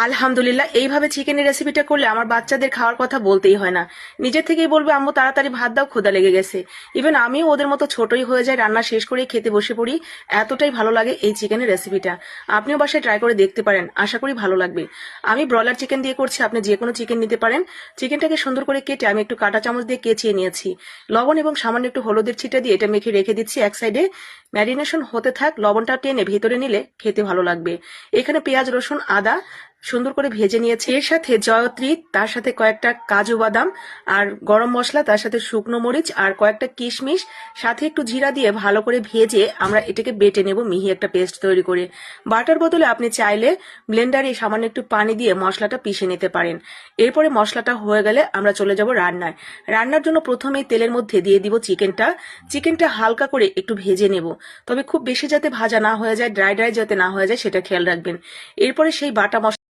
আলহামদুলিল্লাহ, এইভাবে চিকেনের রেসিপিটা করলে আমার বাচ্চাদের খাওয়ার কথা বলতেই হয় না। নিজে থেকেই বলবে আম্মু তাড়াতাড়ি ভাত দাও, ক্ষুধা লেগে গেছে। ইভেন আমিও ওদের মতো ছোটই হয়ে যাই, রান্না শেষ করেই খেতে বসে পড়ি। এতটাই ভালো লাগে এই চিকেনের রেসিপিটা। আপনিও বাসায় ট্রাই করে দেখতে পারেন, আশা করি ভালো লাগবে। আমি ব্রয়লার চিকেন দিয়ে করছি, আপনি যে কোনো চিকেন নিতে পারেন। চিকেনটাকে সুন্দর করে কেটে আমি একটু কাঁটা চামচ দিয়ে কেচিয়ে নিয়েছি। লবণ এবং সামান্য একটু হলুদের ছিটা দিয়ে এটা মেখে রেখে দিচ্ছি এক সাইডে। ম্যারিনেশন হতে থাক, লবণটা টেনে ভেতরে নিলে খেতে ভালো লাগবে। এখানে পেঁয়াজ, রসুন, আদা সুন্দর করে ভেজে নিয়েছি। এর সাথে জয়ত্রী, তার সাথে কয়েকটা কাজু বাদাম আর গরম মশলা, তার সাথে শুকনো মরিচ আর কয়েকটা কিশমিশ, সাথে একটু জিরা দিয়ে ভালো করে ভেজে আমরা এটাকে বেটে নেব মিহি একটা পেস্ট তৈরি করে। বাটার বদলে আপনি চাইলে ব্লেন্ডারে সামান্য একটু পানি দিয়ে মশলাটা পিষে নিতে পারেন। এরপরে মশলাটা হয়ে গেলে আমরা চলে যাব রান্নায়। রান্নার জন্য প্রথমেই তেলের মধ্যে দিয়ে দিব চিকেনটা হালকা করে একটু ভেজে নেব, তবে খুব বেশি যাতে ভাজা না হয়ে যায়, ড্রাই ড্রাই যাতে না হয়ে যায় সেটা খেয়াল রাখবেন। এরপরে সেই বাটা মশলা